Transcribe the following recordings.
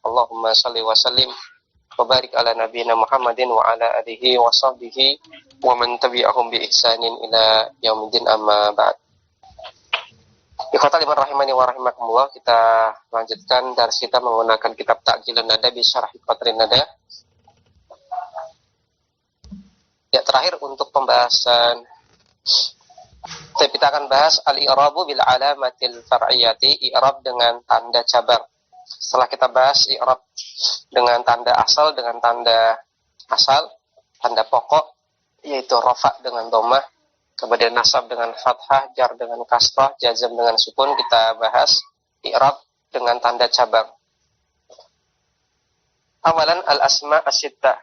Allahumma shalli wa sallim wa barik ala nabiyyina Muhammadin wa ala alihi wa sahbihi wa man tabi'ahum bi ihsanin ila yaumiddin, amma ba'd. Ikhwatal iman rahimani wa rahimakumullah, kita lanjutkan dari kita menggunakan kitab Ta'jilun Nada bi Syarh Qatrin Nada. Ya, terakhir untuk pembahasan kita akan bahas al-i'rabu bil alamatil far'iyati, i'rab dengan tanda cabang. Setelah kita bahas i'rab dengan tanda asal, tanda pokok, yaitu rafa dengan dhammah, kemudian nasab dengan fathah, jar dengan kasrah, jazm dengan sukun, kita bahas i'rab dengan tanda cabang. Awalan al-asma as-sittah.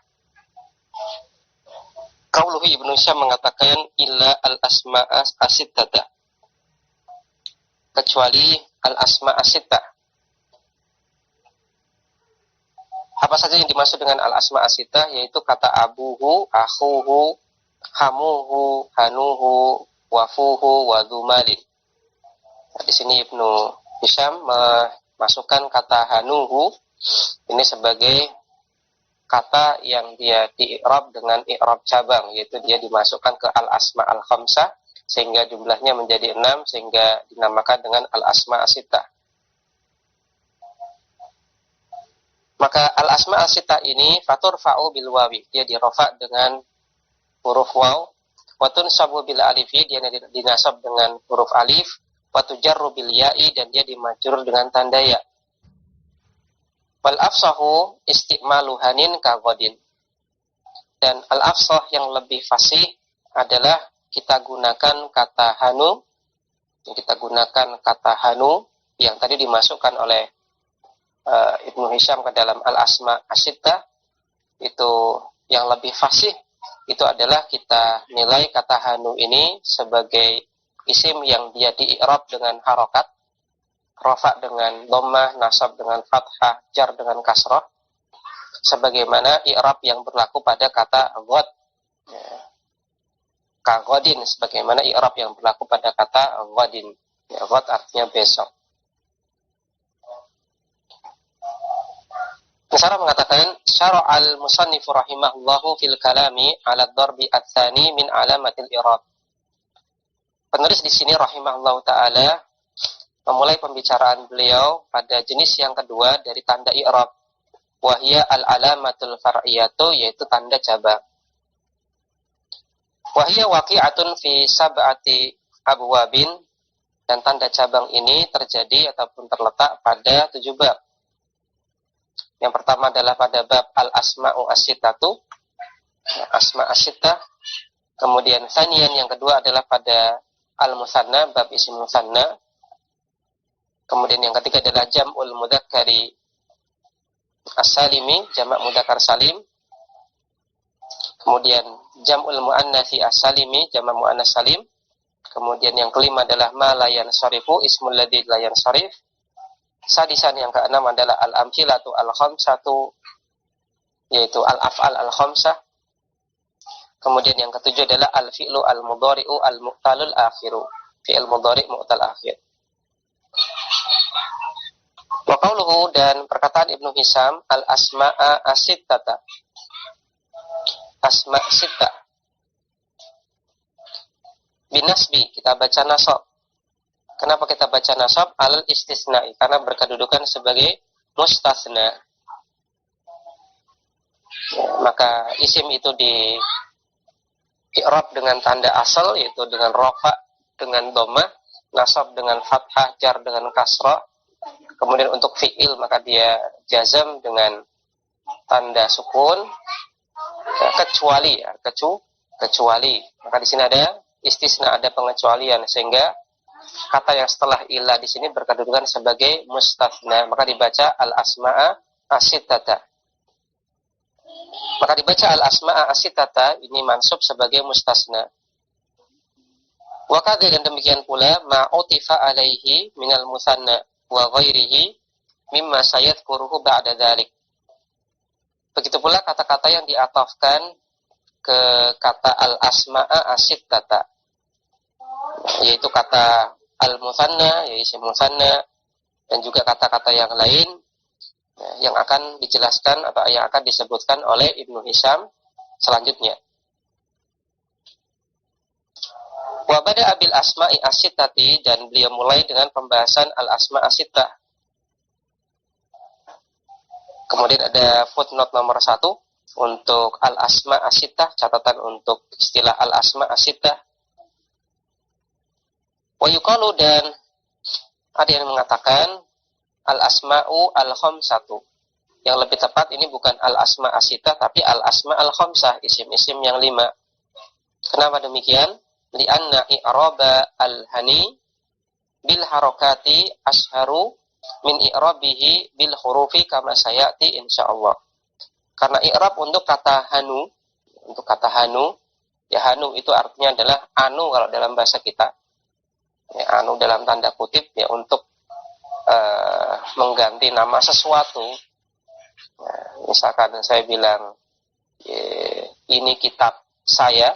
Qauluhu Ibnu Syam mengatakan illa al-asma as-sittah, kecuali al-asma as-sittah. Apa saja yang dimaksud dengan al-asma as-sittah? Yaitu kata abuhu, akhuhu, hamuhu, hanuhu, wafuhu, wadhumalin. Nah, di sini Ibnu Hisham memasukkan kata hanuhu ini sebagai kata yang dia di-i'rab dengan i'rab cabang, yaitu dia dimasukkan ke al-asma al-khamsah sehingga jumlahnya menjadi 6, sehingga dinamakan dengan al-asma as-sittah. Maka al-asma as-sittah ini faturfa'u bil wawi, dia dirafa dengan huruf waw, wa tunsabu bil alifi, dia dinasab dengan huruf alif, wa tujarru bil ya'i, dan dia dimajrur dengan tanda ya. Wal afsahu isti'malu hanin ka ghadin, dan al afsah yang lebih fasih adalah kita gunakan kata hanu, yang tadi dimasukkan oleh Ibnu Hisham ke dalam al asma as-sittah. Itu yang lebih fasih itu adalah kita nilai kata hanu ini sebagai isim yang dia di-i'rab dengan harokat, rafa dengan dhammah, nasab dengan fathah, jar dengan kasrah, sebagaimana i'rab yang berlaku pada kata ghad, ka ghadin, sebagaimana i'rab yang berlaku pada kata ghadin. Ya, ghad artinya besok. Nasara mengatakan syara'al musannifu rahimahullahu fil kalami ala dharbi ats-tsani min alamatil i'rab. Penulis di sini rahimahullahu taala memulai pembicaraan beliau pada jenis yang kedua dari tanda i'rab, wahia al-alamatul far'iyatu, yaitu tanda cabang. Wahia waqi'atun fi sab'ati abwabin, dan tanda cabang ini terjadi ataupun terletak pada 7 bab. Yang pertama adalah pada bab al-asma'u as-sittatu, asma as-sittah. Kemudian sanian, yang kedua adalah pada al-musanna, bab isim musanna. Kemudian yang ketiga adalah jam'ul mudzakkari as-salimi, jamak mudzakkar salim. Kemudian jam'ul muannatsi as-salimi, jamak muannas salim. Kemudian yang kelima adalah ma la yansarifu, ismul ladzi la yansarif. Sadisan, yang keenam adalah al-amthilatu al-khamsatu, yaitu al-af'al al-khamsah. Kemudian yang ketujuh adalah al-fi'lu al-mudhari'u al-mu'talul akhiru, fi'il mudhari' mu'tal akhir. Wa qauluhu, dan perkataan Ibnu Hisham al-asma'a as-sittata, asma' sittah binasbi, kita baca nasab. Kenapa kita baca nasab? Al istisna'i, karena berkedudukan sebagai mustasna. Maka isim itu di i'rab dengan tanda asal, yaitu dengan rafa dengan dhammah, nasab dengan fathah, jar dengan kasrah. Kemudian untuk fi'il maka dia jazam dengan tanda sukun, kecuali. Maka di sini ada istisna, ada pengecualian, sehingga kata yang setelah illa di sini berkedudukan sebagai mustatsna, maka dibaca al-asma'a as-sittata. Maka dibaca al-asma'a as-sittata ini mansub sebagai mustasna. Wa kadza, dan demikian pula ma'utifa alaihi minal musanna wa ghairihi mimma sayadhkuruhu ba'da dzalik. Begitu pula kata-kata yang diatafkan ke kata al-asma'a as-sittata, yaitu kata al-musanna, yaitu musanna, dan juga kata-kata yang lain yang akan dijelaskan atau yang akan disebutkan oleh Ibnu Hisham selanjutnya. Wa bada'a bil asma'i as-sittati, dan beliau mulai dengan pembahasan al-asma' as-sittah. Kemudian ada footnote nomor 1 untuk al-asma' as-sittah, catatan untuk istilah al-asma' as-sittah. Wa yuqalu, dan ada yang mengatakan al-asma'u al-khamsatu. Yang lebih tepat ini bukan al-asma' as-sittah tapi al-asma' al-khamsah, isim-isim yang 5. Kenapa demikian? Li'anna i'raba al-hani bil harakati asharu min i'rabihi bil hurufi kama sayati insyaallah. Karena i'rab untuk kata hanu, ya hanu itu artinya adalah anu kalau dalam bahasa kita. Ya, anu dalam tanda kutip ya untuk mengganti nama sesuatu. Nah, misalkan saya bilang ini kitab saya,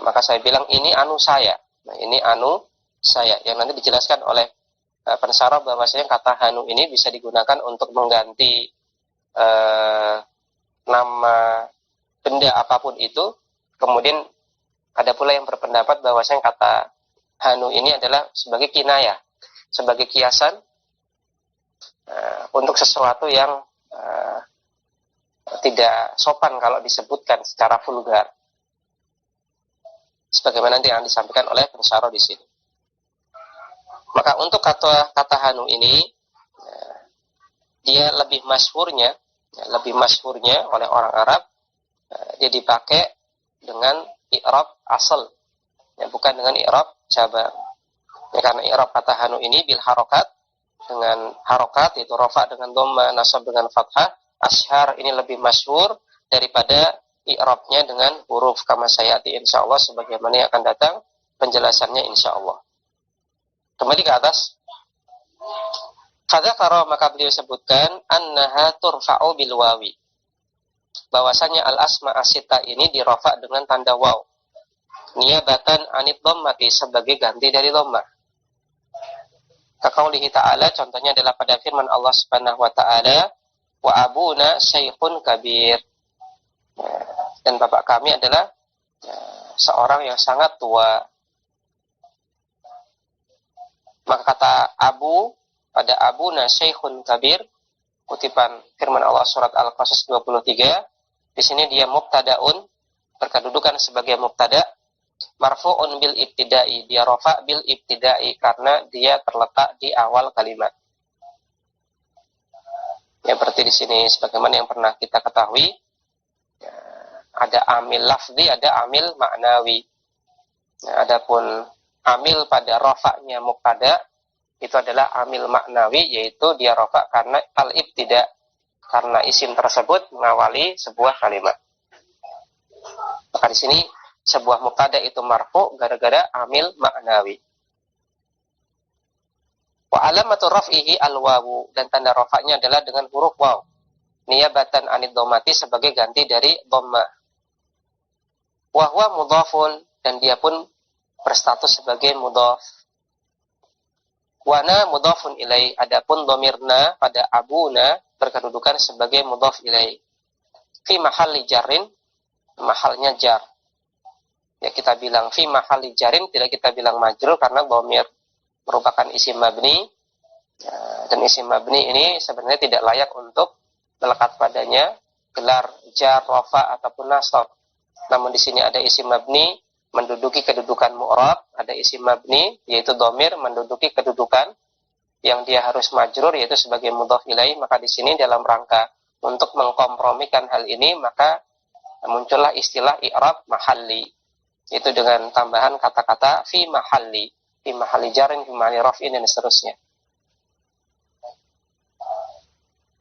maka saya bilang ini anu saya. Nah, ini anu saya yang nanti dijelaskan oleh pensarah bahwasanya kata hanu ini bisa digunakan untuk mengganti nama benda apapun itu. Kemudian ada pula yang berpendapat bahwasanya kata hanu ini adalah sebagai kinayah, sebagai kiasan untuk sesuatu yang tidak sopan kalau disebutkan secara vulgar. Sebagaimana nanti yang disampaikan oleh pensyarah di sini. Maka untuk kata hanu ini dia lebih masyhurnya oleh orang Arab dia dipakai dengan i'rab asal, ya, bukan dengan i'rab cabang. Ya, karena i'rab kata hanu ini bil harokat, dengan harokat yaitu rafa dengan dhamma, nasab dengan fathah, ashar ini lebih masyhur daripada i'rabnya dengan huruf kama sayati insyaallah, sebagaimana yang akan datang penjelasannya insyaallah. Kembali ke atas. Fadzakara, maka beliau sebutkan annaha turfa'u bil wawi, bahwasanya al-asma as-sittah ini dirafa dengan tanda waw, niyabatan anid dhammati, sebagai ganti dari dhammah. Kaqaulihi ta'ala, contohnya adalah pada firman Allah Subhanahu wa taala, wa abuna syaikhun kabir, dan bapak kami adalah seorang yang sangat tua. Maka kata abu pada abuna syaikhun kabir, kutipan firman Allah surat Al-Qasas 23, di sini dia mubtadaun, berkedudukan sebagai mubtada, marfu'un bil ibtidai, dia rafa bil ibtidai karena dia terletak di awal kalimat. Ya, berarti di sini sebagaimana yang pernah kita ketahui, ada amil lafzi, ada amil maknawi. Nah, adapun amil pada rafa'nya mubtada itu adalah amil maknawi, yaitu dia rafa karena al-ibtida, karena isim tersebut mengawali sebuah kalimat. Maka di sini sebuah mubtada itu marfu gara-gara amil maknawi. Wa alamatu raf'ihi al-wawu, dan tanda rafa'nya adalah dengan huruf waw, niyabatan anid dhammati, sebagai ganti dari dhammah. Wa huwa mudhafun, dan dia pun berstatus sebagai mudhaf. Wana mudhafun ilai, adapun dhamirna pada abuna berkedudukan sebagai mudhaf ilai. Fi mahalli jarrin, mahalnya jar. Ya, kita bilang fi mahalli jarin, tidak kita bilang majrur karena dhamir merupakan isim mabni. Dan isim mabni ini sebenarnya tidak layak untuk melekat padanya gelar jar, rafa ataupun nasab. Namun di sini ada isim mabni menduduki kedudukan mu'rab, ada isim mabni yaitu dhamir menduduki kedudukan yang dia harus majrur yaitu sebagai mudhaf ilaih. Maka di sini dalam rangka untuk mengkompromikan hal ini, maka muncullah istilah i'rab mahalli, itu dengan tambahan kata-kata fi mahalli jarin, fi mahalli raf'in, dan seterusnya.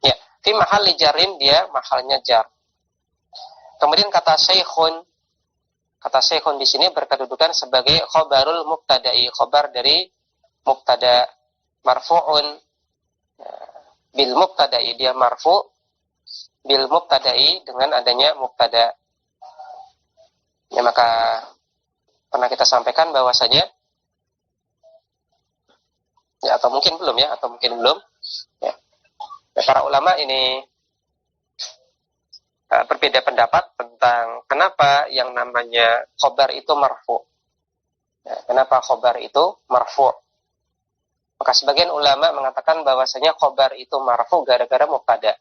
Ya, fi mahalli jarin, dia mahalnya jar. Kemudian kata syekhun di sini berkedudukan sebagai khobarul mubtada'i, khobar dari mubtada, marfu'un bil mubtada'i, dia marfu' bil mubtada'i dengan adanya mubtada. Ya, maka pernah kita sampaikan bahwasanya, ya, atau mungkin belum ya. Nah, para ulama ini berbeda pendapat tentang kenapa yang namanya khobar itu marfu. Kenapa khobar itu marfu? Maka sebagian ulama mengatakan bahwasanya khobar itu marfu gara-gara mubtada.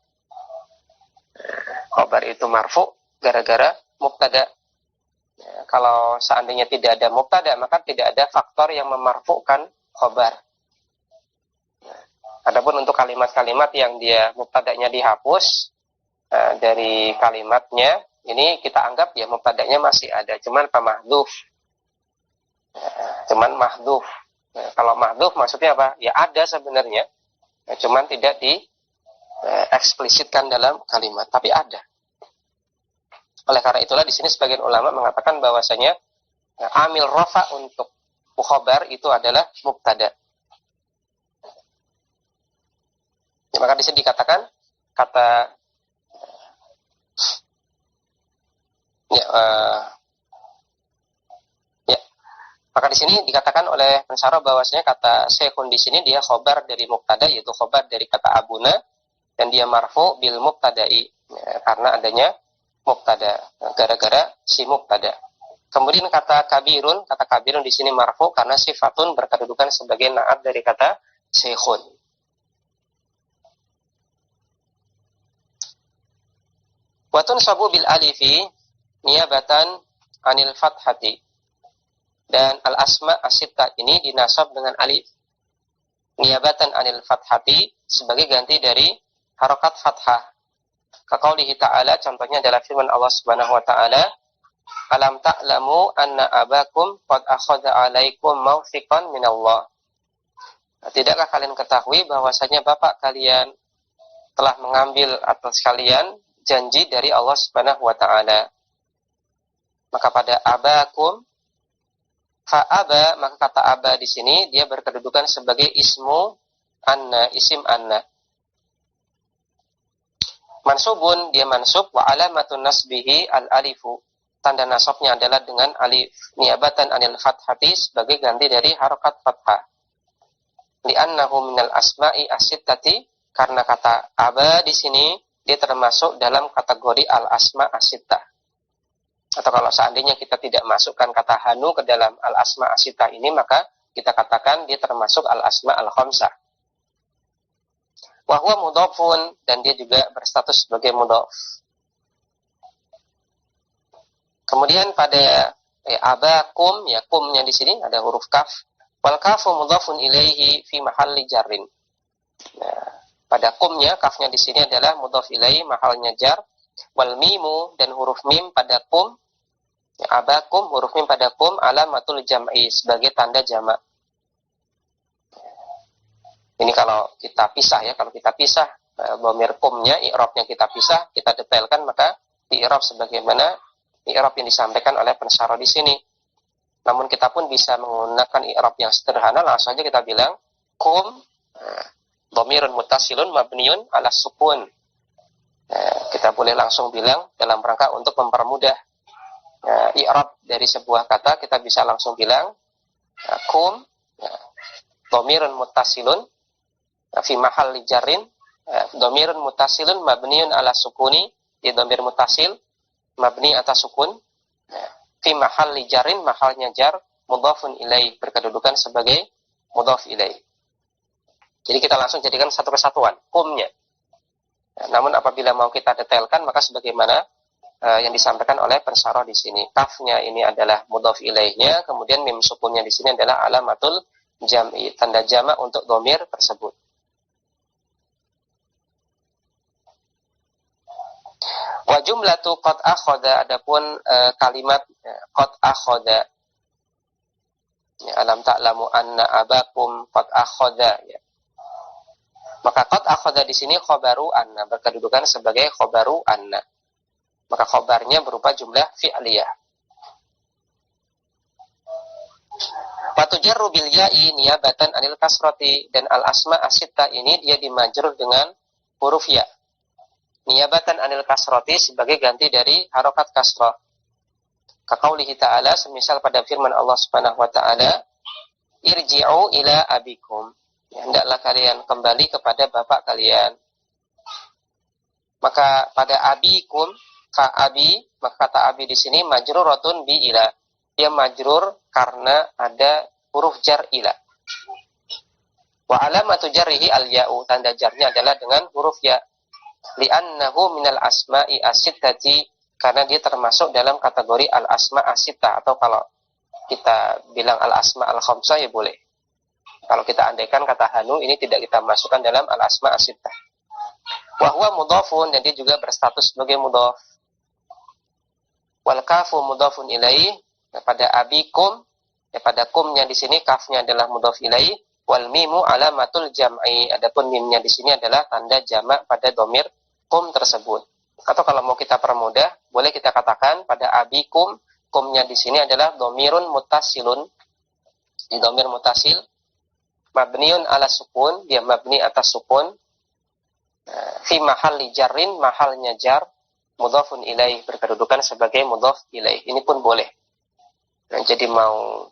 Khobar itu marfu gara-gara mubtada. Kalau seandainya tidak ada mubtada, maka tidak ada faktor yang memarfukan khobar. Adapun untuk kalimat-kalimat yang dia mubtadanya dihapus dari kalimatnya, ini kita anggap ya mubtadanya masih ada, cuman mahdhuf. Cuman mahdhuf. Kalau mahdhuf maksudnya apa? Ya ada sebenarnya, cuman tidak dieksplisitkan dalam kalimat, tapi ada. Oleh karena itulah di sini sebagian ulama mengatakan bahwasanya amil rafa untuk khobar itu adalah mubtada. Ya, maka di sini dikatakan kata maka di sini dikatakan oleh pensyarah bahwasanya kata syekhun di sini dia khobar dari mubtada, yaitu khobar dari kata abuna, dan dia marfu bil mubtada'i, karena adanya mubtada, gara-gara si mubtada. Kemudian kata kabirun di sini marfu karena sifatun berkedudukan sebagai naat dari kata syekhun. Watun sabu bil alifi niyabatan anil fathati, dan al-asma as-sittah ini dinasab dengan alif niyabatan anil fathati sebagai ganti dari harokat fathah. Kaqaulihi ta'ala, contohnya adalah firman Allah Subhanahu wa taala, alam ta'lamu anna abakum qad akhadha 'alaikum mawthiqan minallah. Tidakkah kalian ketahui bahwasanya bapak kalian telah mengambil atas kalian janji dari Allah Subhanahu wa taala. Maka pada abakum fa'aba, maka kata aba di sini dia berkedudukan sebagai ismu anna, isim anna. Mansubun, dia mansub, wa alamatun nasbihi al-alifu, tanda nasabnya adalah dengan alif, niyabatan anil fathati sebagai ganti dari harokat fathah. Li'annahu minal asma'i as-sittati, karena kata aba di sini dia termasuk dalam kategori al-asma as-sittah. Atau kalau seandainya kita tidak masukkan kata hanu ke dalam al-asma as-sittah ini, maka kita katakan dia termasuk al-asma al-khamsah. Wa huwa mudhafun, dan dia juga berstatus sebagai mudhaf. Kemudian pada abakum, ya kumnya di sini ada huruf kaf. Wal kafu mudhafun ilaihi fi mahalli jarrin. Nah, pada kumnya, kafnya di sini adalah mudhaf ilaihi, mahalnya jar. Wal mimu, dan huruf mim pada kum, abakum, huruf mim pada kum, alamatul jam'i, sebagai tanda jamak. Ini kalau kita pisah ya, kalau kita pisah dhamir kumnya, i'rabnya kita pisah, kita detailkan, maka i'rab sebagaimana i'rab yang disampaikan oleh pensyarah di sini. Namun kita pun bisa menggunakan i'rab yang sederhana, langsung saja kita bilang kum dhamirun muttasilun mabniun ala sukun. Kita boleh langsung bilang dalam rangka untuk mempermudah i'rab dari sebuah kata, kita bisa langsung bilang kum dhamirun muttasilun fi mahalli jarrin, dhamirun muttasilun mabniun ala sukuni, di dhamir muttasil mabni atas sukun, fi mahalli jarrin, mahalnya jar, mudhafun ilaih, berkedudukan sebagai mudhaf ilaih. Jadi kita langsung jadikan satu kesatuan kumnya. Namun apabila mau kita detailkan, maka sebagaimana yang disampaikan oleh pensyarah di sini, kafnya ini adalah mudhaf ilaihnya, kemudian mim sukunnya di sini adalah alamatul jam'i, tanda jamak untuk dhamir tersebut. Wa jumlatu qad akhadha, adapun kalimat qad akhadha, ya, alam ta'lamu anna abakum qad akhadha, ya. Maka qad akhadha di sini khobaru anna, berkedudukan sebagai khobaru anna. Maka khobarnya berupa jumlah fi'liyah. Wa tujarru bil ya'i niyabatan anil kasrati, dan al asma as-sittah ini dia dimajrur dengan huruf ya. Niyabatan anil kasrati sebagai ganti dari harokat kasrah. Kaqaulihi ta'ala, semisal pada firman Allah Subhanahu wa taala, irji'u ila abikum, ya, hendaklah kalian kembali kepada bapak kalian. Maka pada abikum, ka abi, maka kata abi di sini majruratun bi ila. Dia majrur karena ada huruf jar ila. Wa alamatu jarrihi al-ya'u, tanda jarnya adalah dengan huruf ya. Li'annahu minal asma'i as-sittati, karena dia termasuk dalam kategori al-asma' as-sittah, atau kalau kita bilang al-asma' al-khamsah ya boleh. Kalau kita andaikan kata hanu ini tidak kita masukkan dalam al-asma' as-sittah. Wa huwa mudhafun, dan dia juga berstatus sebagai mudhaf. Wal kafu mudhafun ilaih, pada abikum, pada kumnya di sini kafnya adalah mudhaf ilaih. Wal mimu alamatul jam'i, adapun mimnya di sini adalah tanda jamak pada domir kum tersebut. Atau kalau mau kita permudah, boleh kita katakan pada abikum, kumnya di sini adalah domirun mutasilun. Di domir mutasil, mabniun ala sukun, dia mabni atas sukun. Fi mahalli jarrin, mahalnya jar, mudhafun ilaih, berkedudukan sebagai mudhaf ilaih. Ini pun boleh. Nah, jadi mau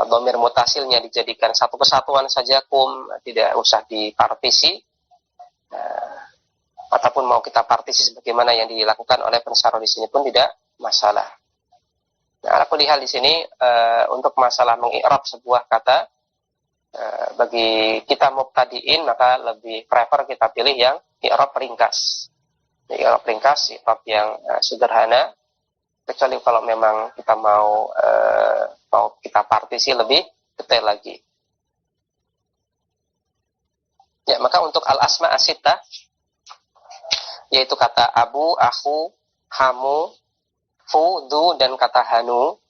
domir mutasilnya dijadikan satu kesatuan saja kum, tidak usah dipartisi, ataupun mau kita partisi sebagaimana yang dilakukan oleh pensyarah di sini pun tidak masalah. Nah, aku lihat di sini untuk masalah mengi'rab sebuah kata, bagi kita mubtadiin maka lebih prefer kita pilih yang i'rab ringkas. I'rab ringkas, i'rab yang sederhana, kecuali kalau memang kita mau kita partisi lebih detail lagi. Ya, maka untuk al-asma as-sittah, yaitu kata abu, aku, hamu, fu, du, dan kata hanu,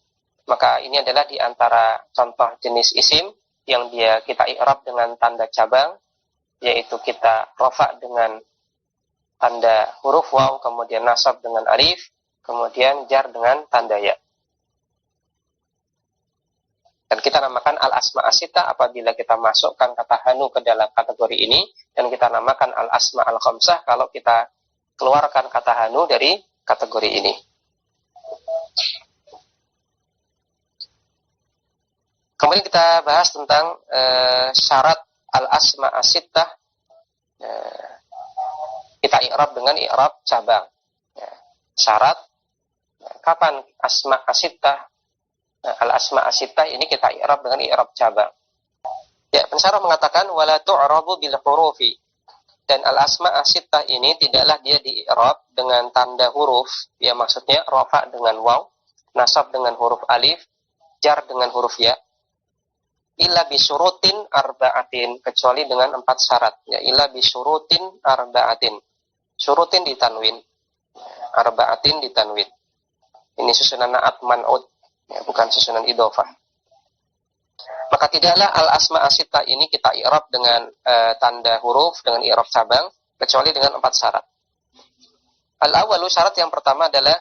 maka ini adalah di antara contoh jenis isim yang kita i'rab dengan tanda cabang, yaitu kita rafa dengan tanda huruf waw, kemudian nasab dengan alif, kemudian jar dengan tanda ya. Dan kita namakan al-asma as-sittah apabila kita masukkan kata hanu ke dalam kategori ini, dan kita namakan al-asma al-khamsah kalau kita keluarkan kata hanu dari kategori ini. Kemudian kita bahas tentang syarat al-asma as-sittah. Kita i'rab dengan i'rab cabang. Syarat kapan asma as-sittah, al-asma as-sittah ini kita i'rab dengan i'rab cabang. Ya, pensyarah mengatakan wala tu'rabu bil hurufi, dan al-asma as-sittah ini tidaklah dia di-i'rab dengan tanda huruf, ya maksudnya rafa dengan waw, nasab dengan huruf alif, jar dengan huruf ya, illa bisyurutin arba'atin, kecuali dengan 4 syarat. Ya, illa bisyurutin arba'atin. Syurutin ditanwin, arba'atin ditanwin. Ini susunan na'at man'ud, ya, bukan susunan idhofah. Maka tidaklah al-asma as-sittah ini kita i'rab dengan tanda huruf, dengan i'rab cabang, kecuali dengan 4 syarat. Al-awwalu, syarat yang pertama adalah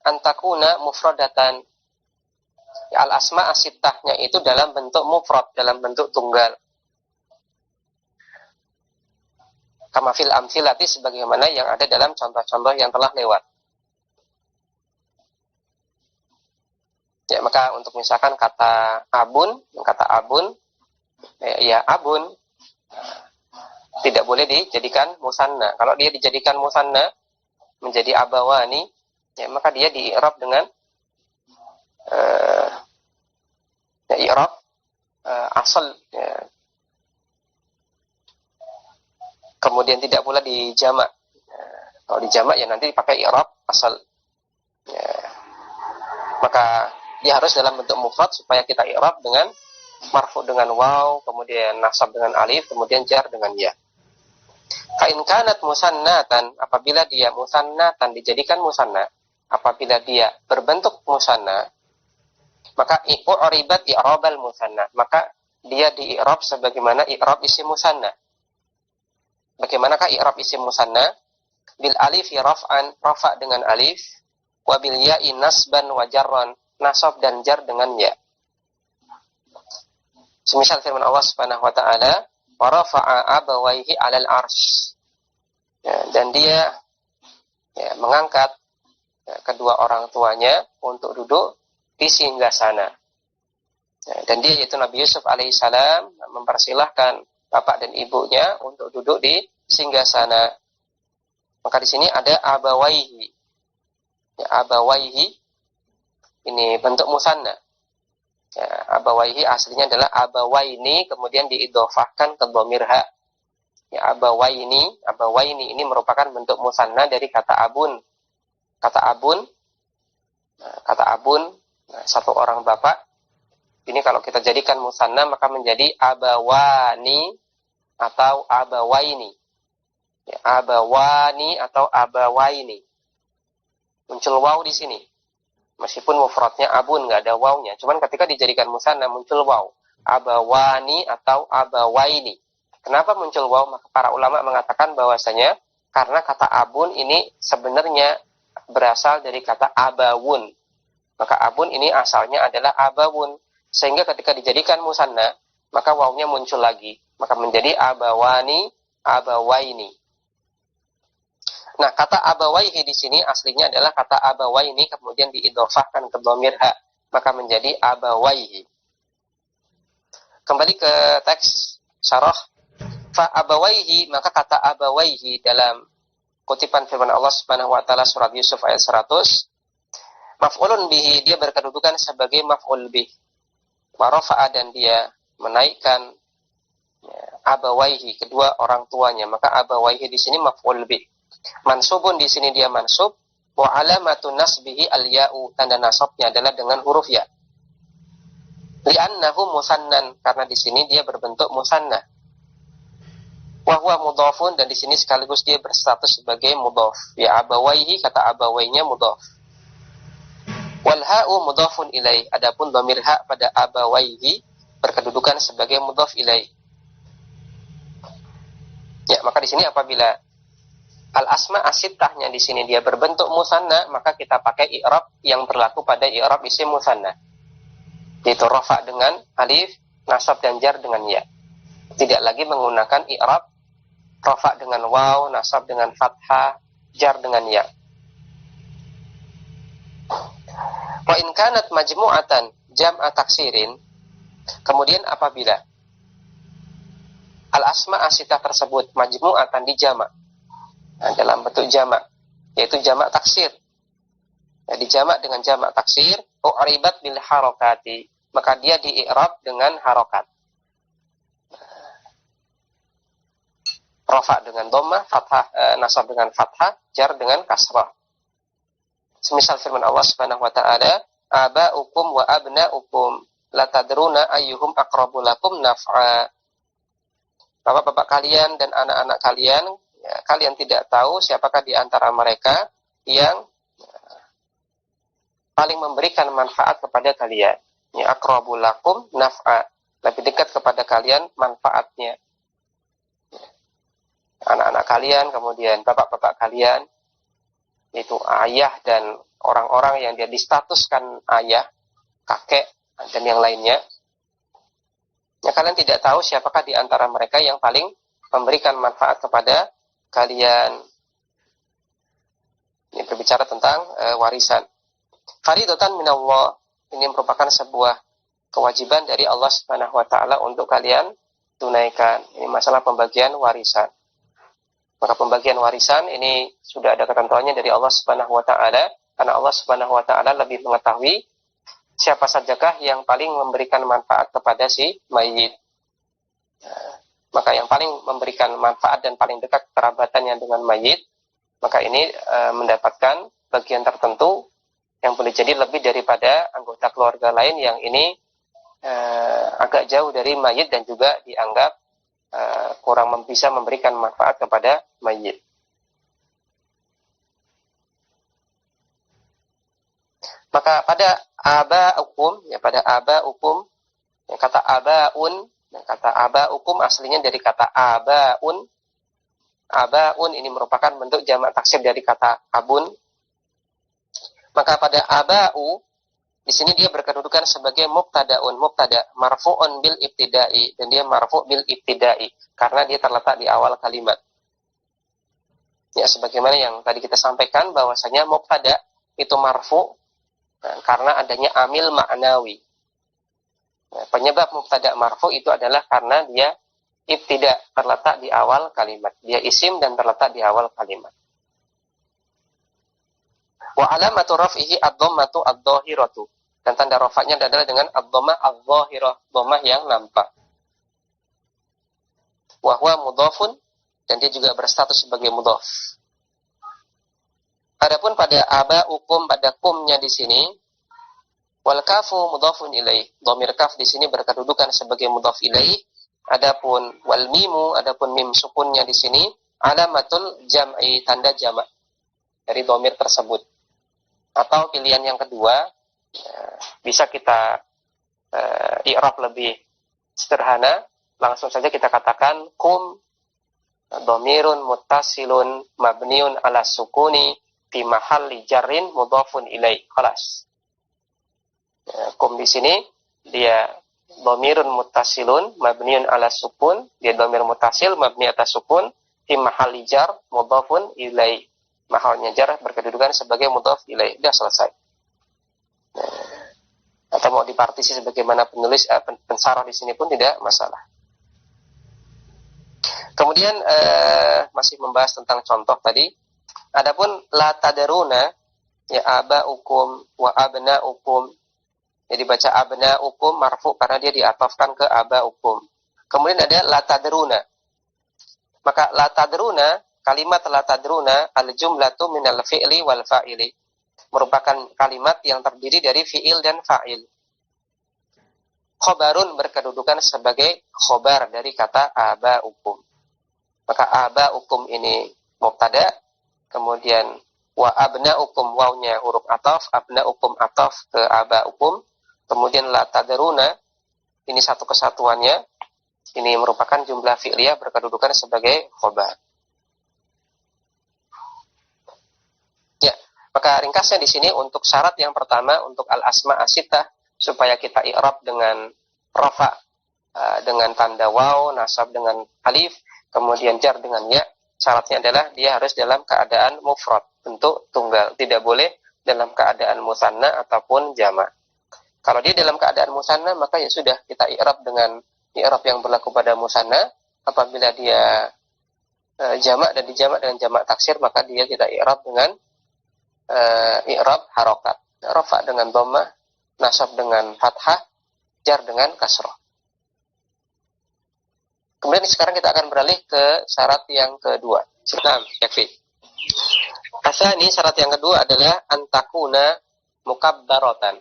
antakuna mufradatan. Ya, al-asma as-sittahnya itu dalam bentuk mufrad, dalam bentuk tunggal. Kama fil amthilati, sebagaimana yang ada dalam contoh-contoh yang telah lewat. Ya, maka untuk misalkan kata abun, ya abun tidak boleh dijadikan musanna. Kalau dia dijadikan musanna menjadi abawani, ya maka dia di-i'rab dengan i'rab asal, ya. Kemudian tidak pula dijamak. Kalau dijamak ya nanti dipakai i'rab asal. Ya. Maka dia harus dalam bentuk mufrad supaya kita i'rab dengan marfu dengan waw, kemudian nasab dengan alif, kemudian jar dengan ya. Fa in kanat musannatan, apabila dia musannatan, dijadikan musanna, apabila dia berbentuk musanna, maka i'ribat i'rabal musanna, maka dia di-i'rab sebagaimana i'rab isim musanna. Bagaimanakah i'rab isim musanna? Bil alif raf'an, rafa dengan alif, wa bil ya'i nasban wa jarran, nasab dan jar dengan ya. Semisal firman Allah Subhanahu wa taala, wa rafa'a abawaihi 'alal arsy. Ya, dan dia mengangkat kedua orang tuanya untuk duduk di singgasana. Ya, dan dia yaitu Nabi Yusuf alaihissalam mempersilahkan bapak dan ibunya untuk duduk di singgasana. Maka di sini ada abawaihi. Ya, abawaihi ini bentuk musanna. Ya, abawaihi aslinya adalah abawaini, kemudian diidhofahkan ke dhamir ha. Ya, abawaini ini merupakan bentuk musanna dari kata abun. Kata abun, satu orang bapak. Ini kalau kita jadikan musanna maka menjadi abawani atau abawaini. Ya, abawani atau abawaini. Muncul waw di sini. Meskipun mufradnya abun, nggak ada wawnya. Cuman ketika dijadikan musanna muncul waw. Abawani atau abawaini. Kenapa muncul waw? Maka para ulama mengatakan bahwasanya karena kata abun ini sebenarnya berasal dari kata abawun. Maka abun ini asalnya adalah abawun. Sehingga ketika dijadikan musanna, maka wawnya muncul lagi. Maka menjadi abawani, abawaini. Nah, kata abawaihi di sini aslinya adalah kata abawaini kemudian diidhofahkan ke dhamir ha, maka menjadi abawaihi. Kembali ke teks syarah, fa abawaihi, maka kata abawaihi dalam kutipan firman Allah Subhanahu wa taala surat Yusuf ayat 100, maf'ulun bihi, dia berkedudukan sebagai maf'ul bih. Wa rafa'a, dan dia menaikkan abawaihi, kedua orang tuanya, maka abawaihi di sini maf'ul bih. Mansubun di sini dia mansub, wa alamatun nasbihi al-ya'u, tanda nasabnya adalah dengan huruf ya. Li'annahu musannan, karena di sini dia berbentuk musanna. Wa huwa mudhafun, dan di sini sekaligus dia berstatus sebagai mudhaf. Ya abawaihi, kata abawainya mudhaf. Wal ha'u mudhafun ilaih, adapun dhamir ha pada abawaihi berkedudukan sebagai mudhaf ilaih. Ya, maka di sini apabila al-asma as-sittahnya di sini dia berbentuk musanna, maka kita pakai i'rab yang berlaku pada i'rab isim musanna. Yaitu rafa dengan alif, nasab dan jar dengan ya. Tidak lagi menggunakan i'rab rafa dengan waw, nasab dengan fathah, jar dengan ya. Wa in kanat majmu'atan jam'a taksirin, kemudian apabila al-asma as-sittah tersebut majmu'atan di jama', dalam bentuk jamak, yaitu jamak taksir. Ya, dijamak dengan jamak taksir, u'ribat bil harokati, maka dia di-i'rab dengan harokat. Rafa dengan dhammah, fathah, nasab dengan fathah, jar dengan kasrah. Semisal firman Allah Subhanahu wa taala, aba'ukum wa abna'ukum la tadruna ayyuhum aqrabu lakum naf'a. Bapak-bapak kalian dan anak-anak kalian, ya, kalian tidak tahu siapakah di antara mereka yang paling memberikan manfaat kepada kalian. Ya, aqrabu lakum naf'a, lebih dekat kepada kalian manfaatnya. Anak-anak kalian, kemudian bapak-bapak kalian, yaitu ayah dan orang-orang yang dia distatuskan ayah, kakek, dan yang lainnya. Ya, kalian tidak tahu siapakah di antara mereka yang paling memberikan manfaat kepada kalian. Ini berbicara tentang warisan. Faridatan minallah, ini merupakan sebuah kewajiban dari Allah Subhanahu wa taala untuk kalian tunaikan. Ini masalah pembagian warisan. Maka pembagian warisan ini sudah ada ketentuannya dari Allah Subhanahu wa taala, karena Allah Subhanahu wa taala lebih mengetahui siapa sajakah yang paling memberikan manfaat kepada si mayit. Maka yang paling memberikan manfaat dan paling dekat kerabatannya dengan mayit, maka ini mendapatkan bagian tertentu yang boleh jadi lebih daripada anggota keluarga lain yang ini agak jauh dari mayit dan juga dianggap kurang bisa memberikan manfaat kepada mayit. Maka pada aba'ukum, ya pada aba'ukum, ya, kata aba'un, ya, kata aba'ukum aslinya dari kata aba'un. Aba'un ini merupakan bentuk jamak taksir dari kata abun. Maka pada aba'u di sini dia berkedudukan sebagai mubtada'un, mubtada marfu'un bil ibtida'i, dan dia marfu' bil ibtida'i karena dia terletak di awal kalimat. Ya, sebagaimana yang tadi kita sampaikan bahwasanya mubtada itu marfu' karena adanya amil ma'nawi. Nah, penyebab mubtada marfu' itu adalah karena dia ibtida, terletak di awal kalimat. Dia isim dan terletak di awal kalimat. Wa alamatu raf'ihi ad-dhammatu adh-dhahiratu. Dan tanda rafa'nya adalah dengan ad-dhammah adh-dhahirah, dhammah yang nampak. Wa huwa mudhafun, dan dia juga berstatus sebagai mudhaf. Adapun pada aba'ukum, pada kumnya di sini, wal kafu mudhafun ilaih. Dhamir kaf di sini berkedudukan sebagai mudhaf ilaih. Adapun wal mimu, adapun mim sukunnya di sini alamatul jam'i, tanda jamak dari dhamir tersebut. Atau pilihan yang kedua, bisa kita i'rab lebih sederhana, langsung saja kita katakan kum dhamirun muttasilun mabniun ala sukuni fi mahalli jarrin mudhafun ilaih. Khalas. Kum di sini dia dhamirun muttasilun mabniun ala sukun, dia dhamir muttasil mabni atas sukun fi mahalli jar mudhafun ilaih. Mahalnya jar berkedudukan sebagai mudhaf ilaih. Sudah selesai. Atau mau dipartisi sebagaimana penulis pensarah di sini pun tidak masalah. Kemudian masih membahas tentang contoh tadi. Adapun la tadaruna, ya aba'ukum wa abna'ukum. Jadi baca abna'ukum marfu karena dia diatofkan ke aba'ukum. Kemudian ada la tadaruna. Maka la tadaruna, kalimat la tadaruna al-jumlatu minal fi'li wal fa'ili. Merupakan kalimat yang terdiri dari fi'il dan fa'il. Khobarun berkedudukan sebagai khobar dari kata aba'ukum. Maka aba'ukum ini mubtada, kemudian wa abna'ukum wawnya huruf ataf, abna'ukum ataf ke aba'ukum, kemudian la tadaruna ini satu kesatuannya, ini merupakan jumlah fi'liyah berkedudukan sebagai khobar. Ya, maka ringkasnya di sini untuk syarat yang pertama untuk al-asma as-sittah supaya kita i'rab dengan rafa dengan tanda waw, nasab dengan alif, kemudian jar dengan ya. Syaratnya adalah dia harus dalam keadaan mufrad, bentuk tunggal, tidak boleh dalam keadaan musanna ataupun jamak. Kalau dia dalam keadaan musanna maka ya sudah, kita i'rab dengan i'rab yang berlaku pada musanna. Apabila dia jamak dan dijamak dengan jamak taksir, maka dia kita i'rab dengan i'rab harokat. Rafa dengan dhammah, nasab dengan fathah, jar dengan kasrah. Kemudian sekarang kita akan beralih ke syarat yang kedua. Nah, yakfi. Asani, syarat yang kedua adalah antakuna mukabbaratan.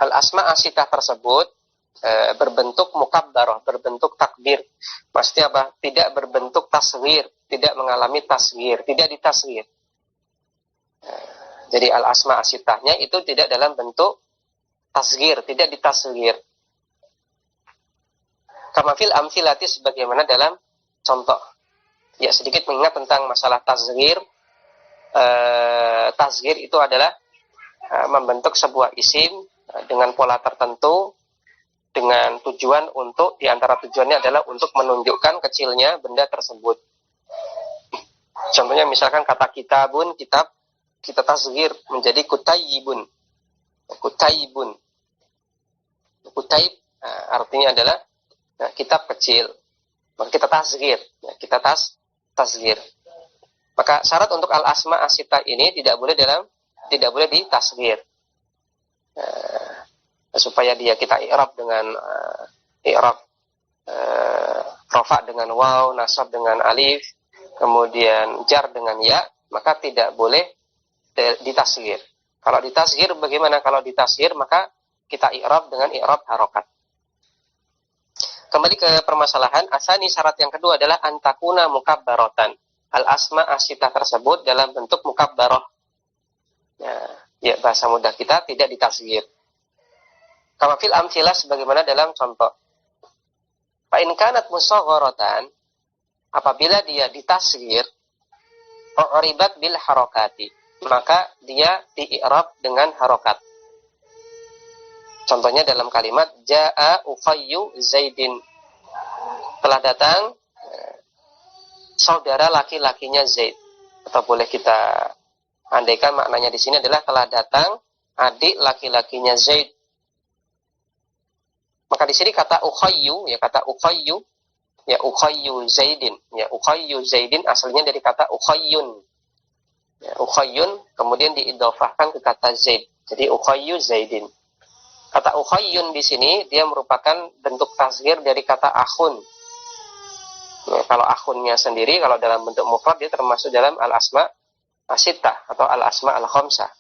Al-asma as-sittah tersebut berbentuk mukabbarah, berbentuk takbir. Maksudnya apa? Tidak berbentuk tasghir, tidak mengalami tasghir, tidak ditasghir. Jadi al-asma as-sittahnya itu tidak dalam bentuk tasghir, tidak ditasghir. Kama fil amthilati, sebagaimana dalam contoh. Ya, sedikit mengingat tentang masalah tasghir. Tasghir itu adalah membentuk sebuah isim dengan pola tertentu, dengan tujuan untuk, diantara tujuannya adalah untuk menunjukkan kecilnya benda tersebut. Contohnya misalkan kata kitabun, kitab, kita tasghir menjadi kutayyibun. Kutayyibun. Kutayib artinya adalah kitab kecil. Maka kita tasghir, kita tasghir. Maka syarat untuk al-asma as-sittah ini tidak boleh ditasghir. Supaya dia kita i'rab dengan i'rab rafa dengan waw, nasab dengan alif, kemudian jar dengan ya, maka tidak boleh ditasghir. Kalau ditasghir bagaimana? Kalau ditasghir maka kita i'rab dengan i'rab harokat. Kembali ke permasalahan, asani syarat yang kedua adalah antakuna mukabbaratan. Al-asma as-sittah tersebut dalam bentuk mukabbarah. Ya, bahasa mudah kita tidak ditasghir. Kama fil amtsilah, sebagaimana dalam contoh. Fa in kanat musaghharatan, apabila dia ditasghir, u'ribat bil harakati, maka dia di-i'rab dengan harokat. Contohnya dalam kalimat Ja'a Ufayyu Zaidin. Telah datang saudara laki-lakinya Zaid. Atau boleh kita andaikan maknanya di sini adalah telah datang adik laki-lakinya Zaid. Maka di sini kata Ufayyu, ya kata Ufayyu, ya Ufayyu Zaidin. Ya Ufayyu Zaidin aslinya dari kata Ufayyun. Ya, Ukhayyun kemudian diidhofahkan ke kata Zaid. Jadi Ukhayyu Zaidin. Kata Ukhayyun di sini dia merupakan bentuk tasghir dari kata akhun. Ya, kalau akhunnya sendiri, kalau dalam bentuk mufrad dia termasuk dalam al-asma as-sittah atau al-asma al-khamsah.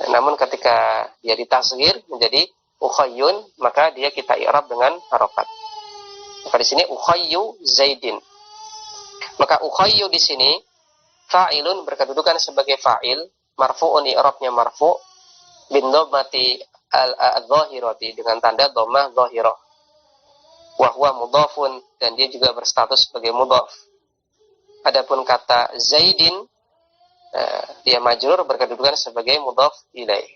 Ya, namun ketika dia ditasghir menjadi Ukhayyun, maka dia kita i'rab dengan harokat. Maka di sini Ukhayyu Zaidin. Maka Ukhayyu di sini fa'ilun berkedudukan sebagai fa'il, marfu'un i'rabnya marfu' bin dhammati al-dhahirati dengan tanda dhammah dhahirah. Wa huwa mudhafun dan dia juga berstatus sebagai mudhaf. Adapun kata Zaidin dia majrur berkedudukan sebagai mudhaf ilaih.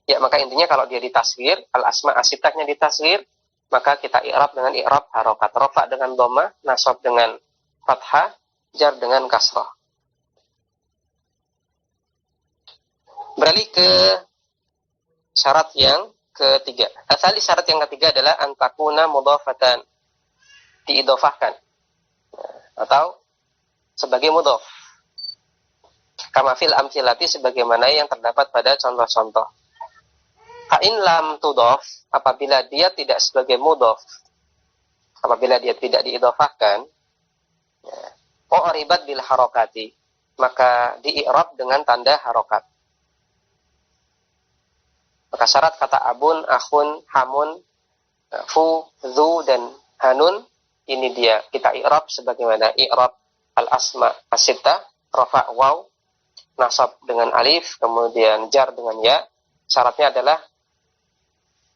Ya, maka intinya kalau dia ditasghir, al-asma as-sittahnya ditasghir, maka kita i'rab dengan i'rab harokat. Rafa dengan dhammah, nasab dengan fathah, jar dengan kasrah. Beralih ke syarat yang ketiga. Asal syarat yang ketiga adalah antakuna mudhafatan, diidhofahkan atau sebagai mudhaf. Kama fil amthilati sebagaimana yang terdapat pada contoh-contoh. Fa'in lam tudhaf, apabila dia tidak sebagai mudhaf, apabila dia tidak diidhofahkan, u'ribat bil harokati, maka di-i'rab dengan tanda harokat. Maka syarat kata abun, akhun, hamun, fu, dhu, dan hanun, ini dia kita i'rab sebagaimana i'rab al-asma as-sittah, rafa' waw, nasab dengan alif, kemudian jar dengan ya. Syaratnya adalah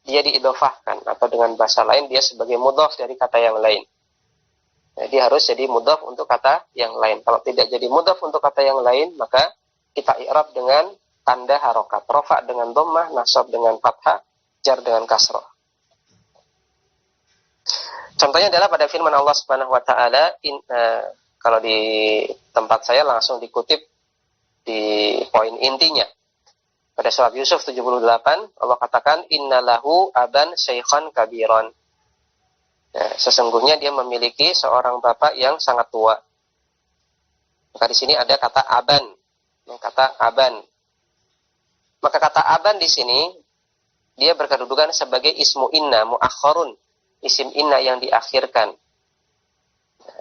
dia diidhofahkan, atau dengan bahasa lain dia sebagai mudhaf dari kata yang lain. Jadi harus jadi mudhaf untuk kata yang lain. Kalau tidak jadi mudhaf untuk kata yang lain, maka kita i'rab dengan tanda harokat. Rafa dengan dhammah, nasab dengan fathah, jar dengan kasrah. Contohnya adalah pada firman Allah Subhanahu wa taala, kalau di tempat saya langsung dikutip di poin intinya. Pada surat Yusuf 78, Allah katakan innalahu aban syaikhan kabiran. Ya, sesungguhnya dia memiliki seorang bapak yang sangat tua. Maka di sini ada kata aban, kata aban. Maka kata aban di sini dia berkedudukan sebagai ismu inna muakhkharun, isim inna yang diakhirkan.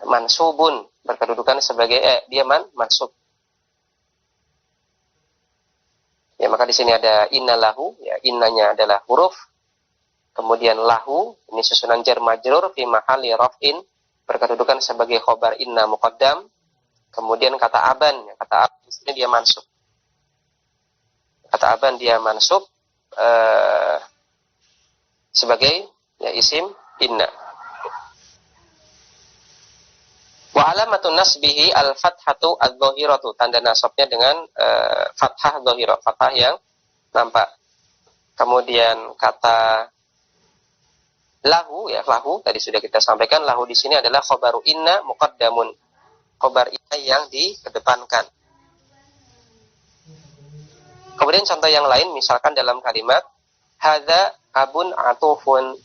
Mansubun berkedudukan sebagai dia mansub. Ya, maka di sini ada inna lahu, ya innanya adalah huruf. Kemudian lahu, ini susunan jar majrur fi mahalli raf'in, berkedudukan sebagai khobar inna muqaddam. Kemudian kata aban, ya, kata aban di sini dia mansub. Kata aban dia mansub sebagai ya isim inna. Wa alamatun nasbihi al-fathatu adz-dzahiratu, tanda nasabnya dengan fathah dzahirah, fathah yang nampak. Kemudian kata lahu, ya lahu tadi sudah kita sampaikan, lahu di sini adalah khobaru inna muqaddamun, khobar inna yang dikedepankan. Kemudian contoh yang lain, misalkan dalam kalimat hadza abun atufun,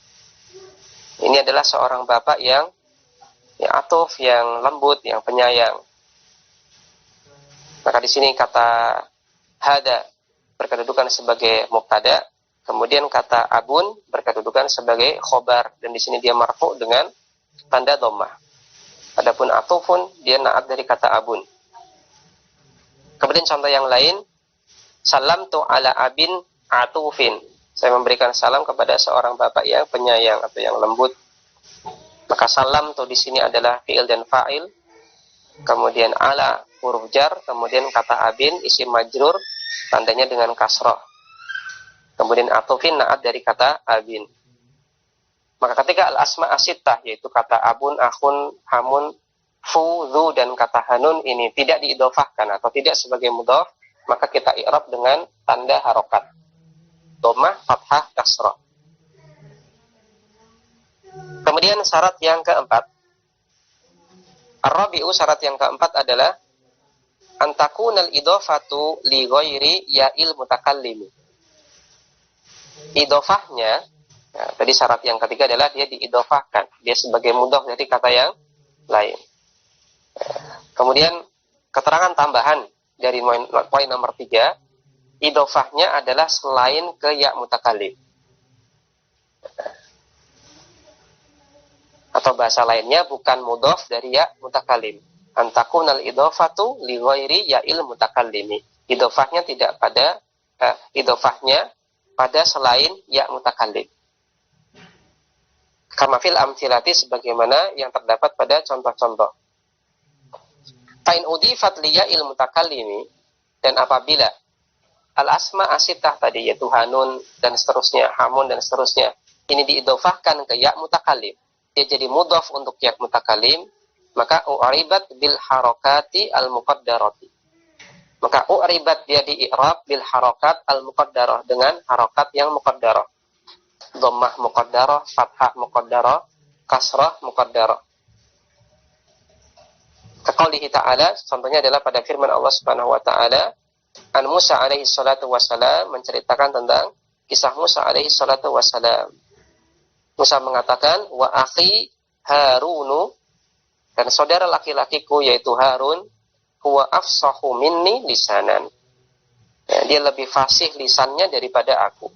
ini adalah seorang bapak yang atuf, yang lembut, yang penyayang. Maka di sini kata hada berkedudukan sebagai mubtada, kemudian kata abun berkedudukan sebagai khobar, dan di sini dia marfu dengan tanda dhammah. Adapun atufun dia naat dari kata abun. Kemudian contoh yang lain, salamtu ala abin atufin, saya memberikan salam kepada seorang bapak yang penyayang atau yang lembut. Maka salam tuh di sini adalah fi'il dan fa'il. Kemudian ala huruf jar, kemudian kata abin isim majrur, tandanya dengan kasrah. Kemudian atufin naat dari kata abin. Maka ketika al-asma as-sittah, yaitu kata abun, akhun, hamun, fu, dhu, dan kata hanun ini tidak diidhofahkan atau tidak sebagai mudhaf, maka kita i'rab dengan tanda harokat, dhammah, fathah, kasrah. Kemudian syarat yang keempat, ar-rabi'u, syarat yang keempat adalah antakunal idhofatu li ghairi ya'il mutakallimi. Idhofahnya, ya, tadi syarat yang ketiga adalah dia diidhofahkan, dia sebagai mudhaf dari kata yang lain. Kemudian keterangan tambahan dari poin nomor 3, idhofahnya adalah selain ke ya mutakallim. Atau bahasa lainnya bukan mudhof dari ya mutakallim. Antakunal idhofatu li ghairi ya'il mutakallimi. Idhofahnya tidak pada idhofahnya pada selain ya mutakallim. Kama fil amthilati, sebagaimana yang terdapat pada contoh-contoh. Fa'in udifat li ya'il mutakallimi, dan apabila al-asma asitah tadi, yaitu hanun dan seterusnya, hamun dan seterusnya, ini diidhofahkan ke ya mutakallim, dia jadi mudhaf untuk ya mutakallim, maka u'ribat bil harakati al-muqaddarati. Maka u'ribat dia di i'rab bil harakat al-muqaddarah, dengan harakat yang muqaddarah. Dhammah muqaddarah, fathah muqaddarah, kasrah muqaddarah. Kaqaulihi ta'ala, contohnya adalah pada firman Allah Subhanahu wa taala, an Musa alaihi salatu wassalam, menceritakan tentang kisah Musa alaihi salatu wassalam. Musa mengatakan, wa akhi Harunu, dan saudara laki-lakiku yaitu Harun, huwa afsahu minni lisanan. Ya, dia lebih fasih lisannya daripada aku.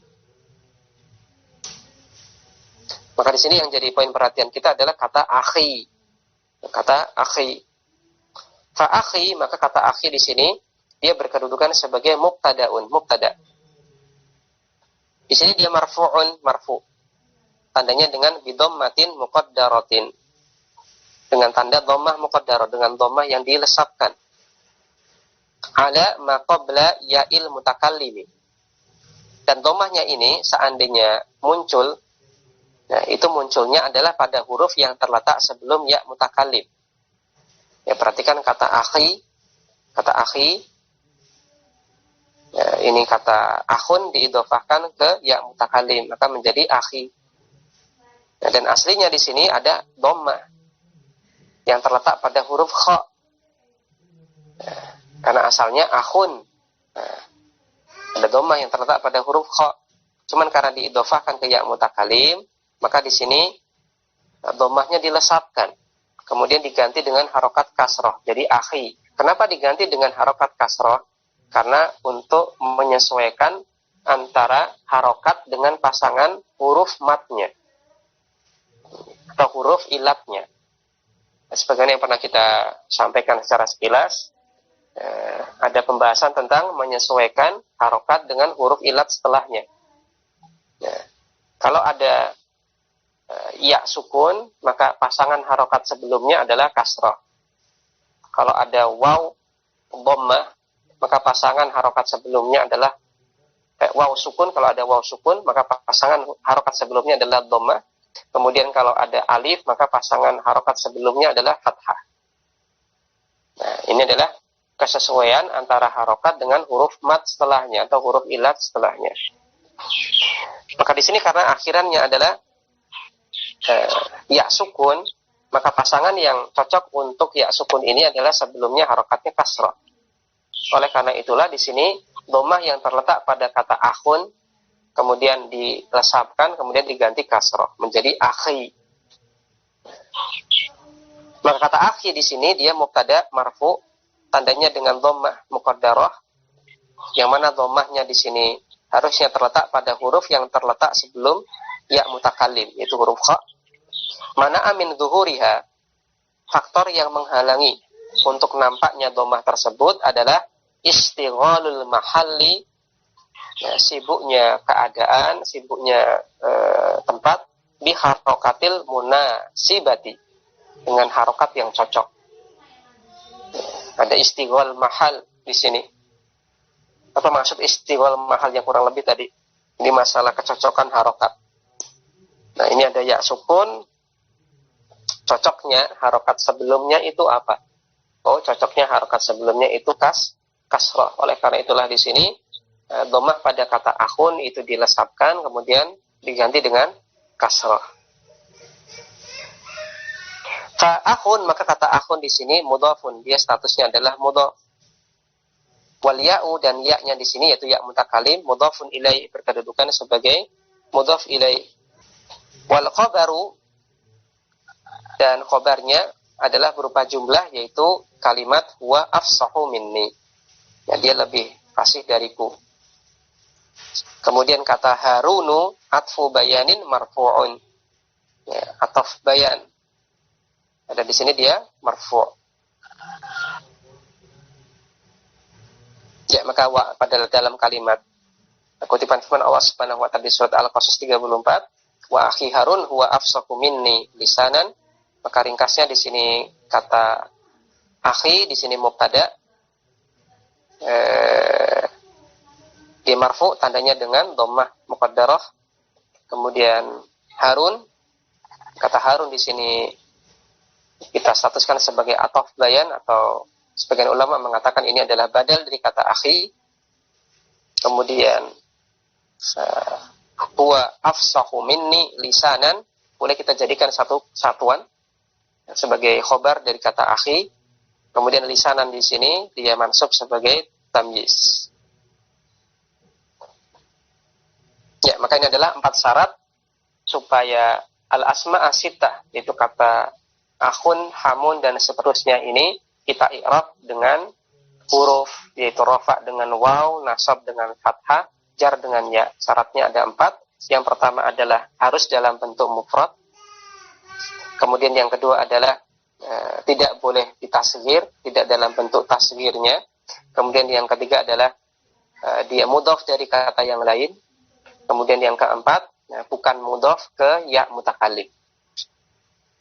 Maka di sini yang jadi poin perhatian kita adalah kata akhi. Kata akhi. Fa akhi, maka kata akhi di sini dia berkedudukan sebagai mubtadaun, mubtada. Di sini dia marfu'un, marfu'. Tandanya dengan bidhammatin muqaddaratin. Dengan tanda dhammah muqaddarah, dengan dhammah yang dilesapkan. Ala ma qabla ya'il mutakallimi. Dan dhammahnya ini seandainya muncul, nah itu munculnya adalah pada huruf yang terletak sebelum ya mutakallim. Ya, perhatikan kata akhi, ya, ini kata akhun diidhofahkan ke ya mutakallim, maka menjadi akhi. Ya, dan aslinya di sini ada dhammah yang terletak pada huruf kha. Ya, karena asalnya akhun. Nah, ada dhammah yang terletak pada huruf kha. Cuman karena diidhofahkan ke ya mutakallim, maka di sini dhammahnya dilesapkan. Kemudian diganti dengan harokat kasroh. Jadi akhi. Kenapa diganti dengan harokat kasroh? Karena untuk menyesuaikan antara harokat dengan pasangan huruf matnya atau huruf ilatnya. Sebagaimana yang pernah kita sampaikan secara sekilas, ada pembahasan tentang menyesuaikan harokat dengan huruf ilat setelahnya. Kalau ada ya sukun, maka pasangan harokat sebelumnya adalah kasroh. Kalau ada waw dhammah, maka pasangan harokat sebelumnya adalah waw sukun. Kalau ada waw sukun, maka pasangan harokat sebelumnya adalah dhammah. Kemudian kalau ada alif, maka pasangan harokat sebelumnya adalah fathah. Nah, ini adalah kesesuaian antara harokat dengan huruf mat setelahnya atau huruf ilat setelahnya. Maka di sini karena akhirannya adalah ya sukun, maka pasangan yang cocok untuk ya sukun ini adalah sebelumnya harokatnya kasroh. Oleh karena itulah di sini dhammah yang terletak pada kata akhun kemudian dilesapkan, kemudian diganti kasroh menjadi akhi. Maka kata akhi di sini dia mubtada marfu, tandanya dengan dhammah muqaddarah, yang mana dhammahnya di sini harusnya terletak pada huruf yang terletak sebelum ya mutakallim, yaitu huruf kha. Mana amin zuhuriha, faktor yang menghalangi untuk nampaknya dhammah tersebut adalah istighalul mahalli, ya, sibuknya keadaan, sibuknya tempat, biharokatil munasibati, dengan harokat yang cocok. Ada istighal mahal di sini. Apa maksud istighal mahal yang kurang lebih tadi? Ini masalah kecocokan harokat. Nah, ini ada ya sukun. Cocoknya harokat sebelumnya itu apa? Oh, cocoknya harokat sebelumnya itu kasroh. Oleh karena itulah di sini dhammah pada kata akhun itu dilesapkan, kemudian diganti dengan kasroh. Fa akhun, maka kata akhun di sini mudhafun, dia statusnya adalah mudhaf. Wal ya'u, dan ya-nya di sini yaitu ya mutakalim, mudhafun ilaih, berkedudukan sebagai mudhaf ilaih. Wal khabaru, dan khobarnya adalah berupa jumlah, yaitu kalimat huwa afsahu minni. Ya, dia lebih fasih dariku. Kemudian kata Harunu atfu bayanin marfu'un. Ya, ataf bayan. Ada di sini dia marfu'. Ya, maka pada dalam kalimat kutipan firman Allah Subhanahu wa taala di surat Al-Qasas 34, wa akhi Harun huwa afsahu minni lisanan. Maka ringkasnya di sini kata akhi, di sini mubtada, dia marfu, tandanya dengan dhammah muqaddarah. Kemudian Harun, kata Harun di sini kita statuskan sebagai ataf bayan, atau sebagian ulama mengatakan ini adalah badal dari kata akhi. Kemudian huwa afsahu minni lisanan, boleh kita jadikan satu satuan sebagai khobar dari kata akhi. Kemudian lisanan di sini dia mansub sebagai tamyiz. Ya, maka ini adalah 4 syarat supaya al-asma as-sittah, yaitu kata akhun, hamun, dan seterusnya ini kita i'rab dengan huruf, yaitu rafa dengan waw, nasab dengan fathah, jar dengan ya. Syaratnya ada 4. Yang pertama adalah harus dalam bentuk mufrad. Kemudian yang kedua adalah tidak boleh ditasghir, tidak dalam bentuk tasghirnya. Kemudian yang ketiga adalah dia mudhaf dari kata yang lain. Kemudian yang keempat, bukan mudhaf ke ya mutakallim.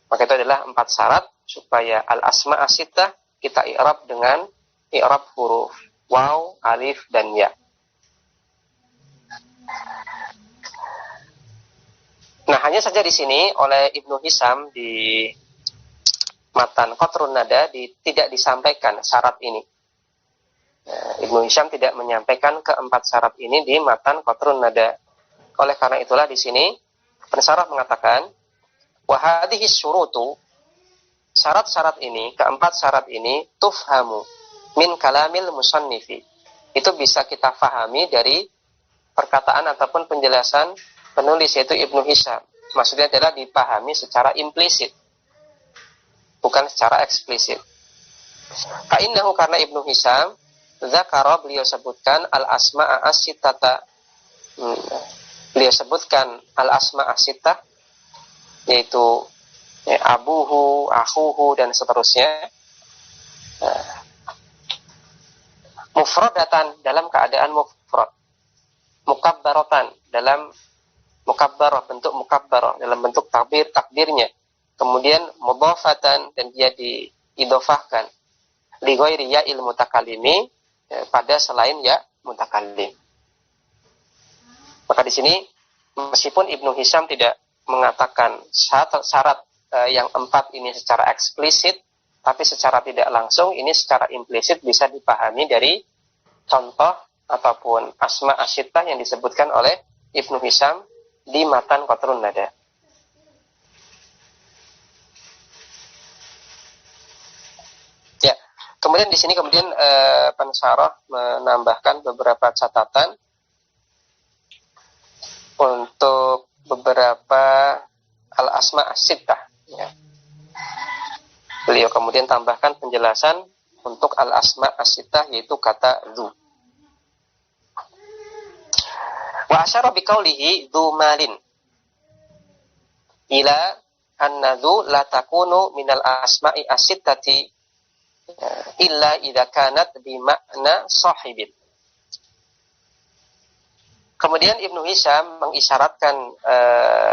Maka itu adalah 4 syarat supaya al-asma as-sittah kita i'rab dengan i'rab huruf waw, alif, dan ya. Nah, hanya saja di sini oleh Ibnu Hisam di matan Qatrun Nada tidak disampaikan syarat ini. Ibnu Hisam tidak menyampaikan keempat syarat ini di matan Qatrun Nada. Oleh karena itulah di sini pensyarah mengatakan wa hadhihi syurutu, syarat-syarat ini, keempat syarat ini tufhamu min kalamil musannifi. Itu bisa kita fahami dari perkataan ataupun penjelasan penulis, yaitu Ibnu Hisam. Maksudnya adalah dipahami secara implisit, bukan secara eksplisit. Fa'innahu, karena Ibnu Hisam dzakara, beliau sebutkan al-asma'a as-sittata, beliau sebutkan al-asma'a as-sittah, yaitu abuhu, akhuhu, dan seterusnya, mufradatan, dalam keadaan mufrad, mukabbaratan, dalam mukabbarah, bentuk mukabbarah, dalam bentuk takdirnya. Kemudian mudhafatan, dan dia diidhofahkan li ghairi ya'il mutakallimi, pada selain ya mutakallim. Maka di sini meskipun Ibnu Hisam tidak mengatakan syarat yang 4 ini secara eksplisit, tapi secara tidak langsung ini secara implisit bisa dipahami dari contoh ataupun asma as-sittah yang disebutkan oleh Ibnu Hisam di matan Qatrun Nada. Ya, kemudian di sini pensyarah menambahkan beberapa catatan untuk beberapa al-asma as-sittah. Ya. Beliau kemudian tambahkan penjelasan untuk al-asma as-sittah, yaitu kata dzu. Wa asyara biqaulihi dzu malin ila anna dzu la takunu minal asma'i as-sittati illa idza kanat bi makna sahibin. Kemudian Ibnu Hisam mengisyaratkan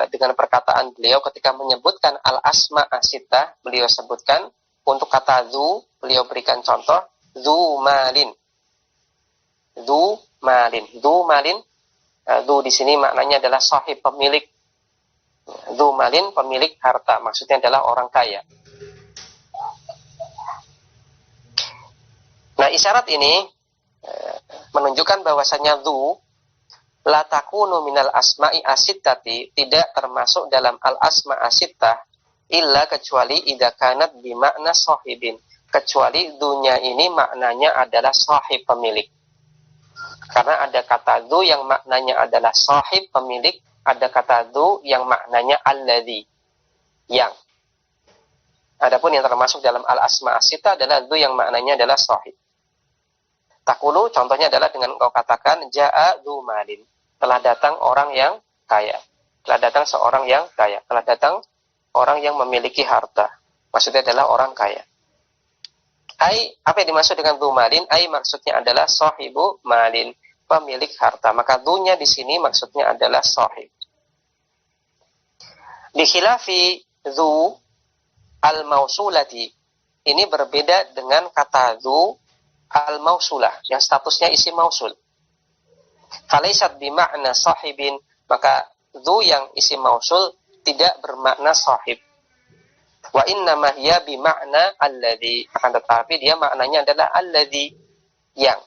dengan perkataan beliau ketika menyebutkan al-asma as-sittah, beliau sebutkan untuk kata dzu, beliau berikan contoh dzu malin. Dzu malin. Dzu malin, dzu di sini maknanya adalah sahib, pemilik. Dzu malin, pemilik harta, maksudnya adalah orang kaya. Nah, isyarat ini menunjukkan bahwasanya dzu la takunu minal asma'i as-sittati, tidak termasuk dalam al-asma as-sittah illa, kecuali idza kanat bi makna sahibin, kecuali dzunya ini maknanya adalah sahib, pemilik. Karena ada kata dzu yang maknanya adalah sahib, pemilik, ada kata dzu yang maknanya alladzi, yang. Adapun yang termasuk dalam al-asma as-sittah adalah dzu yang maknanya adalah sahib. Takulu contohnya adalah dengan engkau katakan jaa dzu malin. Telah datang orang yang kaya. Telah datang seorang yang kaya. Telah datang orang yang memiliki harta. Maksudnya adalah orang kaya. Apa yang dimaksud dengan dzu malin? Maksudnya adalah sahibu malin, pemilik harta. Maka dzunya di sini maksudnya adalah sahib. Di khilafi dzu al-mausulati, ini berbeda dengan kata dzu al-mausulah yang statusnya isim mausul. Falaisat bima'na sahibin, maka dzu yang isim mausul tidak bermakna sahib. Wa innama hiya bima'na alladzi, akan tetapi dia maknanya adalah alladzi, yang.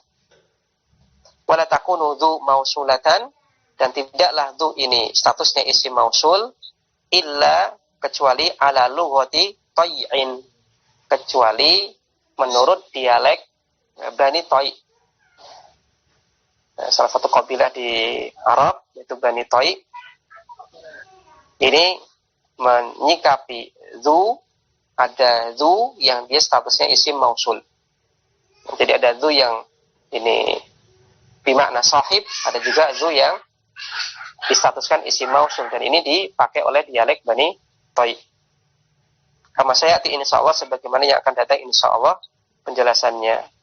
Wala takunu dzu mausulatan, dan tidaklah dzu ini statusnya isim mausul illa, kecuali ala lughati Tai'in, kecuali menurut dialek Bani Tai. Salah satu kabilah di Arab, yaitu Bani Tai, ini menyikapi dzu, ada dzu yang dia statusnya isim mausul. Jadi ada dzu yang ini bimakna sahib, ada juga dzu yang distatuskan isim mausul, dan ini dipakai oleh dialek Bani Tai. Kama sayati insyaallah, sebagaimana yang akan datang insyaallah penjelasannya.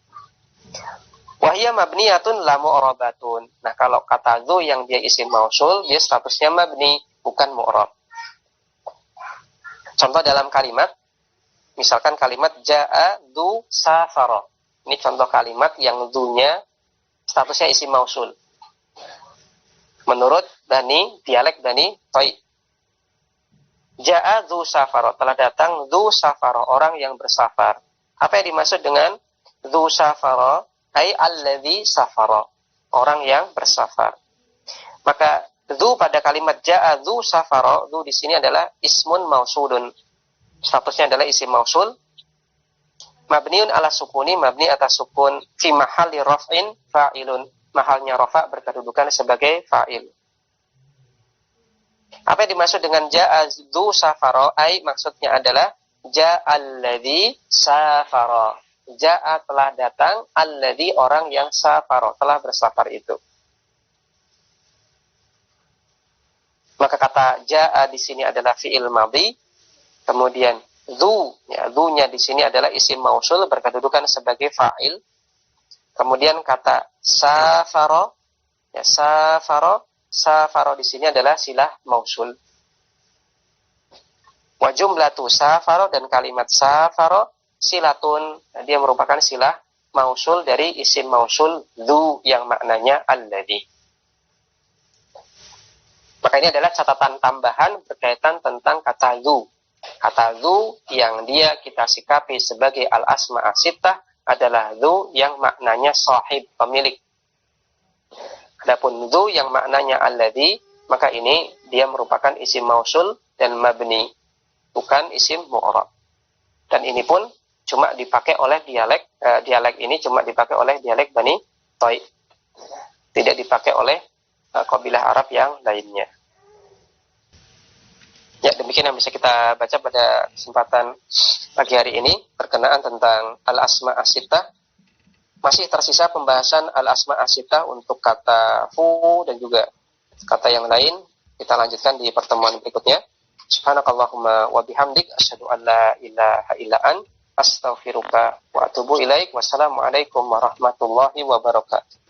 Wahya mabniyatun la mu'rabatun. Nah, kalau kata dzu yang dia isim mausul, dia statusnya mabni, bukan mu'rab. Contoh dalam kalimat, misalkan kalimat jaa dzu safara. Ini contoh kalimat yang dzunya statusnya isim mausul. Menurut dialek Bani Tai. Jaa dzu safara, telah datang dzu safara, orang yang bersafar. Apa yang dimaksud dengan dzu safara? Alladzi safara, orang yang bersafar. Maka dzu pada kalimat jaa dzu safara, dzu di sini adalah ismun mausulun. Statusnya adalah isim mausul. Mabniun ala sukuni, mabni atas sukun, fi mahalli raf'in fa'ilun. Mahalnya rafa berkedudukan sebagai fa'il. Apa yang dimaksud dengan ja'a dzu safara? Maksudnya adalah ja'alladzi safara. Ja'a telah datang, alladzi orang yang safara, telah bersafar itu. Maka kata ja'a di sini adalah fi'il madhi. Kemudian dzu, dzunya di sini adalah isim mausul berkedudukan sebagai fa'il. Kemudian kata safara, safara di sini adalah silah mausul. Wa jumlatu safara, dan kalimat safara silatun, dia merupakan silah mausul dari isim mausul dzu yang maknanya alladzi. Maka ini adalah catatan tambahan berkaitan tentang kata dzu. Kata dzu yang dia kita sikapi sebagai al-asma as-sittah adalah dzu yang maknanya sahib, pemilik. Adapun dzu yang maknanya alladzi, maka ini dia merupakan isim mausul dan mabni, bukan isim mu'rab. Dan ini pun cuma dipakai oleh dialek ini cuma dipakai oleh dialek Bani Tai. Tidak dipakai oleh kabilah Arab yang lainnya. Ya, demikian yang bisa kita baca pada kesempatan pagi hari ini berkenaan tentang al-asma as-sittah. Masih tersisa pembahasan al-asma as-sittah untuk kata fu dan juga kata yang lain. Kita lanjutkan di pertemuan berikutnya. Subhanakallahumma wa bihamdik asyhadu an la ilaha illa anta astaghfiruka wa atubu ilaik. Wassalamualaikum warahmatullahi wabarakatuh.